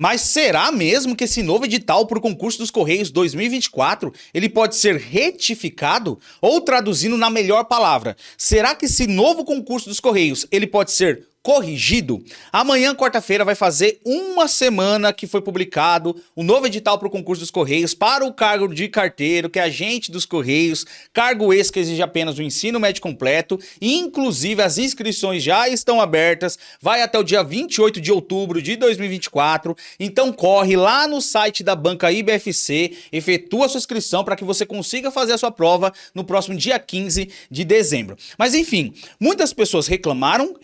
Mas será mesmo que esse novo edital para o concurso dos Correios 2024 ele pode ser retificado? Ou traduzindo na melhor palavra, será que esse novo concurso dos Correios ele pode ser corrigido? Amanhã, quarta-feira, vai fazer uma semana que foi publicado o novo edital para o concurso dos Correios para o cargo de carteiro, que é agente dos Correios, cargo esse que exige apenas o ensino médio completo, e inclusive as inscrições já estão abertas, vai até o dia 28 de outubro de 2024, então corre lá no site da banca IBFC, efetua sua inscrição para que você consiga fazer a sua prova no próximo dia 15 de dezembro. Mas enfim, muitas pessoas reclamam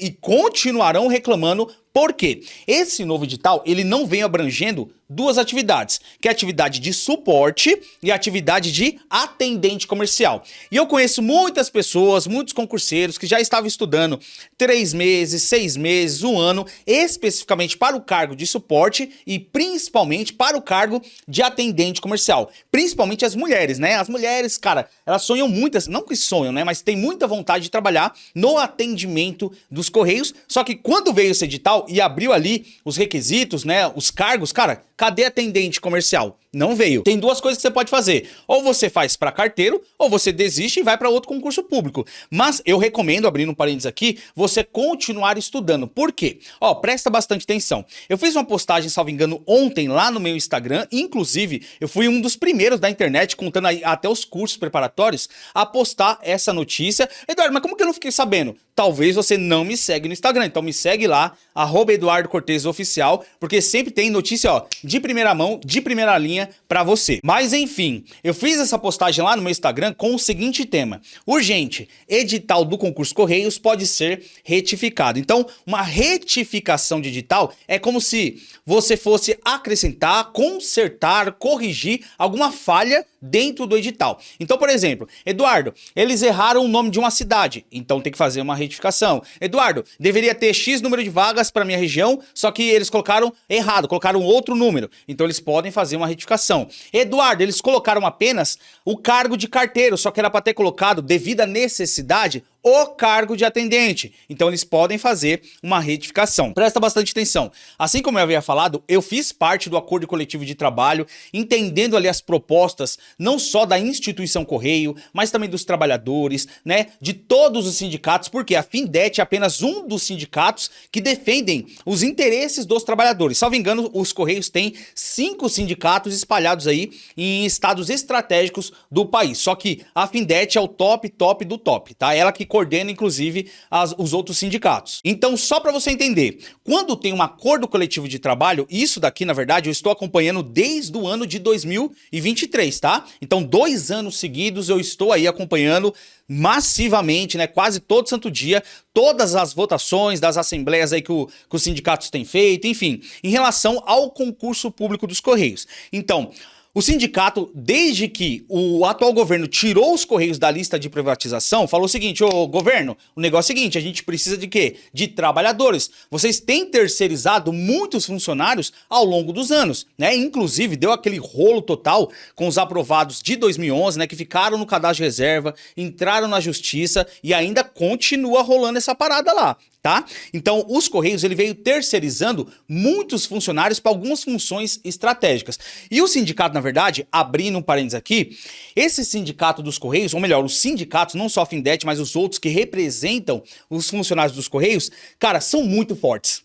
e continuarão reclamando. Por quê? Esse novo edital, ele não vem abrangendo duas atividades, que é a atividade de suporte e a atividade de atendente comercial. E eu conheço muitas pessoas, muitos concurseiros que já estavam estudando 3 meses, 6 meses, 1 ano, especificamente para o cargo de suporte e principalmente para o cargo de atendente comercial. Principalmente as mulheres, né? As mulheres, cara, elas sonham muitas, não que sonham, né? Mas tem muita vontade de trabalhar no atendimento dos Correios, só que quando veio esse edital e abriu ali os requisitos, né, os cargos, cara, cadê atendente comercial? Não veio. Tem duas coisas que você pode fazer. Ou você faz para carteiro, ou você desiste e vai para outro concurso público. Mas eu recomendo, abrindo um parênteses aqui, você continuar estudando. Por quê? Ó, presta bastante atenção. Eu fiz uma postagem, salvo engano, ontem lá no meu Instagram. Inclusive, eu fui um dos primeiros da internet, contando aí até os cursos preparatórios, a postar essa notícia. Eduardo, mas como que eu não fiquei sabendo? Talvez você não me segue no Instagram, então me segue lá, @EduardoCortesOficial, porque sempre tem notícia, ó, de primeira mão, de primeira linha pra você. Mas enfim, eu fiz essa postagem lá no meu Instagram com o seguinte tema: urgente, edital do concurso Correios pode ser retificado. Então, uma retificação de edital é como se você fosse acrescentar, consertar, corrigir alguma falha dentro do edital. Então, por exemplo, Eduardo, eles erraram o nome de uma cidade, então tem que fazer uma retificação. Eduardo, deveria ter X número de vagas para minha região, só que eles colocaram errado, colocaram outro número, então eles podem fazer uma retificação. Eduardo, eles colocaram apenas o cargo de carteiro, só que era para ter colocado, devido à necessidade, o cargo de atendente. Então eles podem fazer uma retificação. Presta bastante atenção. Assim como eu havia falado, eu fiz parte do acordo coletivo de trabalho, entendendo ali as propostas, não só da instituição Correio, mas também dos trabalhadores, né, de todos os sindicatos, porque a Findet é apenas um dos sindicatos que defendem os interesses dos trabalhadores. Salvo engano, os Correios têm 5 sindicatos espalhados aí em estados estratégicos do país. Só que a Findet é o top do top, tá? Ela que coordena, inclusive, os outros sindicatos. Então, só para você entender, quando tem um acordo coletivo de trabalho, isso daqui, na verdade, eu estou acompanhando desde o ano de 2023, tá? Então, 2 anos seguidos eu estou aí acompanhando massivamente, né, quase todo santo dia, todas as votações das assembleias aí que os sindicatos têm feito, enfim, em relação ao concurso público dos Correios. Então, o sindicato, desde que o atual governo tirou os Correios da lista de privatização, falou o seguinte: ô governo, o negócio é o seguinte, a gente precisa de quê? De trabalhadores. Vocês têm terceirizado muitos funcionários ao longo dos anos, né? Inclusive, deu aquele rolo total com os aprovados de 2011, né? Que ficaram no cadastro de reserva, entraram na justiça e ainda continua rolando essa parada lá. Tá? Então, os Correios, ele veio terceirizando muitos funcionários para algumas funções estratégicas. E o sindicato, na verdade, abrindo um parênteses aqui, esse sindicato dos Correios, ou melhor, os sindicatos, não só a Findet, mas os outros que representam os funcionários dos Correios, cara, são muito fortes.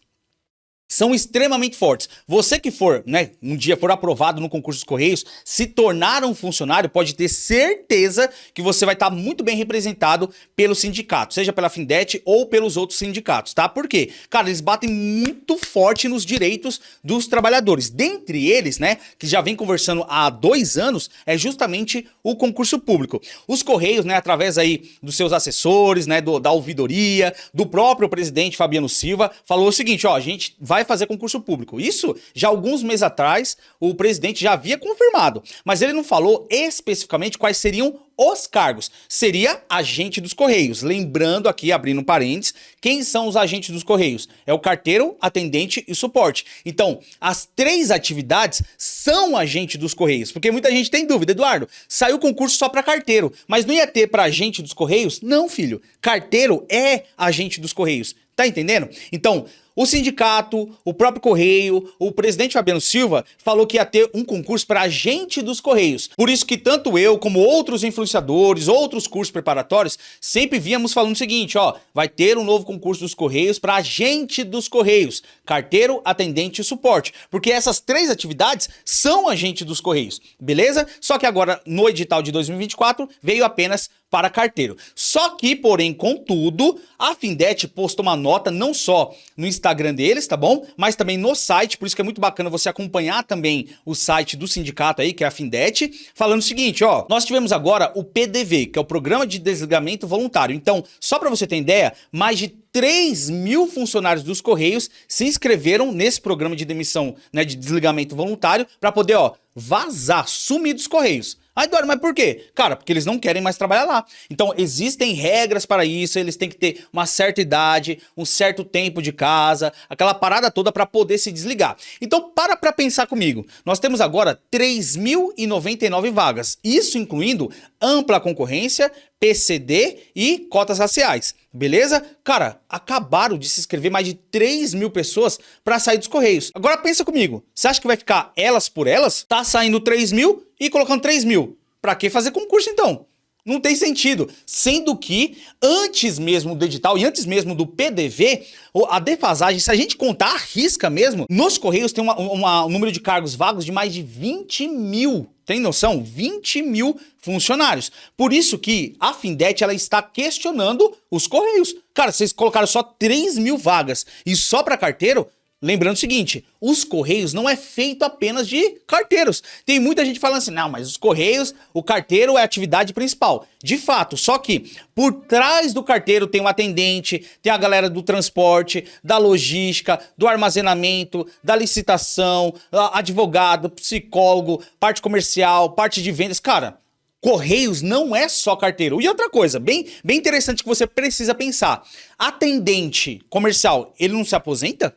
São extremamente fortes. Você que for, né, um dia for aprovado no concurso dos Correios, se tornar um funcionário, pode ter certeza que você vai estar muito bem representado pelo sindicato, seja pela Findet ou pelos outros sindicatos, tá? Por quê? Cara, eles batem muito forte nos direitos dos trabalhadores. Dentre eles, né, que já vem conversando há 2 anos, é justamente o concurso público. Os Correios, né, através aí dos seus assessores, né, da ouvidoria, do próprio presidente Fabiano Silva, falou o seguinte: ó, a gente vai fazer concurso público. Isso já alguns meses atrás o presidente já havia confirmado, mas ele não falou especificamente quais seriam os cargos. Seria agente dos Correios. Lembrando aqui, abrindo um parênteses, quem são os agentes dos Correios? É o carteiro, atendente e suporte. Então, as 3 atividades são agente dos Correios, porque muita gente tem dúvida. Eduardo, saiu o concurso só para carteiro, mas não ia ter para agente dos Correios? Não, filho. Carteiro é agente dos Correios. Tá entendendo? Então, O sindicato, o próprio Correio, o presidente Fabiano Silva falou que ia ter um concurso para agente dos Correios. Por isso que tanto eu como outros influenciadores, outros cursos preparatórios, sempre víamos falando o seguinte, ó, vai ter um novo concurso dos Correios para agente dos Correios, carteiro, atendente e suporte, porque essas 3 atividades são agente dos Correios, beleza? Só que agora no edital de 2024 veio apenas para carteiro. Só que, porém, contudo, a Findete postou uma nota não só no Instagram deles, tá bom? Mas também no site, por isso que é muito bacana você acompanhar também o site do sindicato aí, que é a Findete, falando o seguinte, ó, nós tivemos agora o PDV, que é o Programa de Desligamento Voluntário. Então, só para você ter ideia, mais de 3.000 funcionários dos Correios se inscreveram nesse programa de demissão, né, de desligamento voluntário, para poder, ó, vazar, sumir dos Correios. Ah, Eduardo, mas por quê? Cara, porque eles não querem mais trabalhar lá. Então, existem regras para isso, eles têm que ter uma certa idade, um certo tempo de casa, aquela parada toda para poder se desligar. Então, para pensar comigo. Nós temos agora 3.099 vagas, isso incluindo ampla concorrência, PCD e cotas raciais, beleza? Cara, acabaram de se inscrever mais de 3.000 pessoas para sair dos Correios. Agora pensa comigo, você acha que vai ficar elas por elas? Tá saindo 3.000 e colocando 3.000. Pra que fazer concurso então? Não tem sentido. Sendo que antes mesmo do edital e antes mesmo do PDV, a defasagem, se a gente contar a risca mesmo, nos Correios tem um número de cargos vagos de mais de 20.000. Tem noção? 20.000 funcionários. Por isso que a Findete ela está questionando os Correios. Cara, vocês colocaram só 3.000 vagas e só para carteiro. Lembrando o seguinte, os Correios não é feito apenas de carteiros. Tem muita gente falando assim, não, mas os Correios, o carteiro é a atividade principal. De fato, só que por trás do carteiro tem um atendente, tem a galera do transporte, da logística, do armazenamento, da licitação, advogado, psicólogo, parte comercial, parte de vendas. Cara, Correios não é só carteiro. E outra coisa, bem interessante que você precisa pensar. Atendente comercial, ele não se aposenta?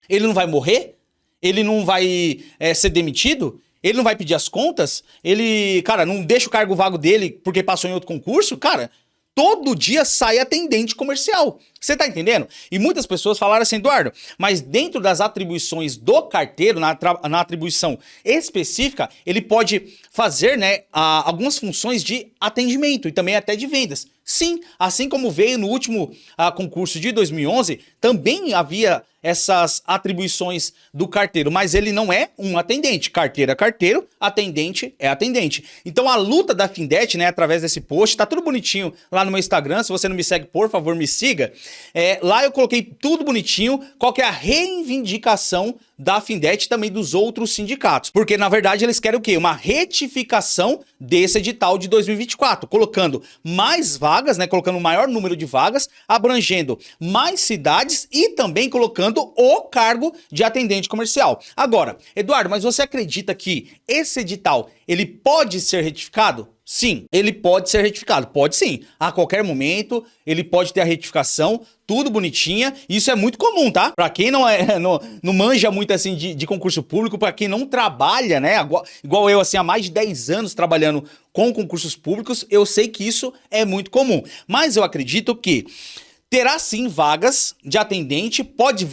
Ele não vai morrer? Ele não vai ser demitido? Ele não vai pedir as contas? Ele, cara, não deixa o cargo vago dele porque passou em outro concurso? Cara, todo dia sai atendente comercial. Você tá entendendo? E muitas pessoas falaram assim, Eduardo, mas dentro das atribuições do carteiro, na atribuição específica, ele pode fazer, né, algumas funções de atendimento e também até de vendas. Sim, assim como veio no último concurso de 2011, também havia essas atribuições do carteiro, mas ele não é um atendente. Carteiro é carteiro, atendente é atendente. Então a luta da Findete, né, através desse post, tá tudo bonitinho lá no meu Instagram, se você não me segue, por favor, me siga. Lá eu coloquei tudo bonitinho, qual que é a reivindicação da Findete e também dos outros sindicatos. Porque, na verdade, eles querem o quê? Uma retificação desse edital de 2024, colocando mais vagas, né? Colocando um maior número de vagas, abrangendo mais cidades e também colocando o cargo de atendente comercial. Agora, Eduardo, mas você acredita que esse edital, ele pode ser retificado? Sim, ele pode ser retificado, pode sim, a qualquer momento ele pode ter a retificação, tudo bonitinha, isso é muito comum, tá? Pra quem não manja muito assim de concurso público, pra quem não trabalha, né, igual eu assim há mais de 10 anos trabalhando com concursos públicos, eu sei que isso é muito comum, mas eu acredito que terá sim vagas de atendente, pode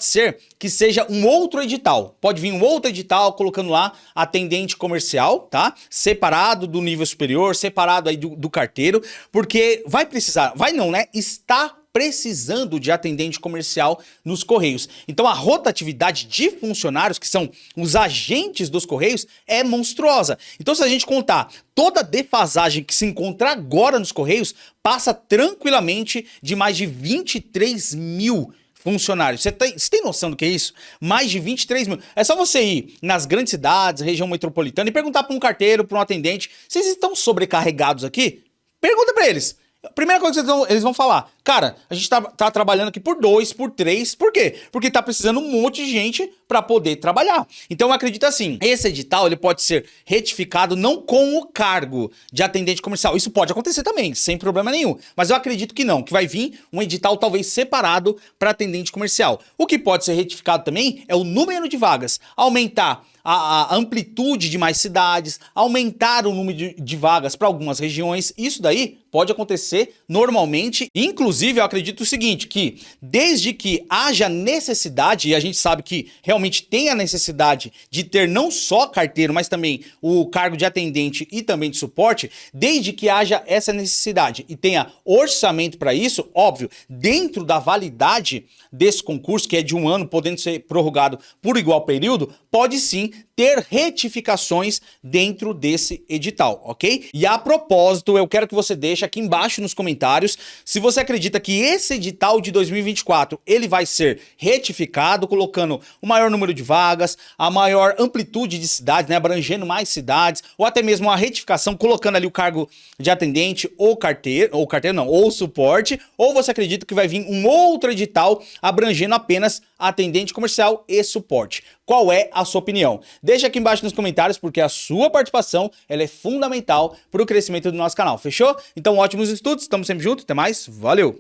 ser que seja um outro edital. Pode vir um outro edital colocando lá atendente comercial, tá? Separado do nível superior, separado aí do carteiro, porque vai precisar, vai não, né? Está precisando de atendente comercial nos Correios. Então a rotatividade de funcionários, que são os agentes dos Correios, é monstruosa. Então se a gente contar toda a defasagem que se encontra agora nos Correios, passa tranquilamente de mais de 23.000 funcionários. Você tem noção do que é isso? Mais de 23.000. É só você ir nas grandes cidades, região metropolitana, e perguntar para um carteiro, para um atendente, vocês estão sobrecarregados aqui? Pergunta para eles. A primeira coisa que eles vão falar, cara, a gente tá trabalhando aqui por 2, por 3, por quê? Porque tá precisando um monte de gente para poder trabalhar. Então eu acredito assim, esse edital ele pode ser retificado não com o cargo de atendente comercial. Isso pode acontecer também, sem problema nenhum. Mas eu acredito que não, que vai vir um edital talvez separado para atendente comercial. O que pode ser retificado também é o número de vagas, aumentar a amplitude de mais cidades, aumentar o número de vagas para algumas regiões. Isso daí pode acontecer normalmente. Inclusive, eu acredito o seguinte, que desde que haja necessidade, e a gente sabe que realmente tem a necessidade de ter não só carteiro, mas também o cargo de atendente e também de suporte, desde que haja essa necessidade e tenha orçamento para isso, óbvio, dentro da validade desse concurso, que é de 1 ano, podendo ser prorrogado por igual período, pode sim ter retificações dentro desse edital, ok? E a propósito, eu quero que você deixe aqui embaixo nos comentários se você acredita que esse edital de 2024 ele vai ser retificado, colocando o maior número de vagas, a maior amplitude de cidades, né, abrangendo mais cidades, ou até mesmo a retificação, colocando ali o cargo de atendente ou suporte, ou você acredita que vai vir um outro edital abrangendo apenas atendente comercial e suporte. Qual é a sua opinião? Deixa aqui embaixo nos comentários, porque a sua participação ela é fundamental para o crescimento do nosso canal, fechou? Então, ótimos estudos, estamos sempre juntos, até mais, valeu!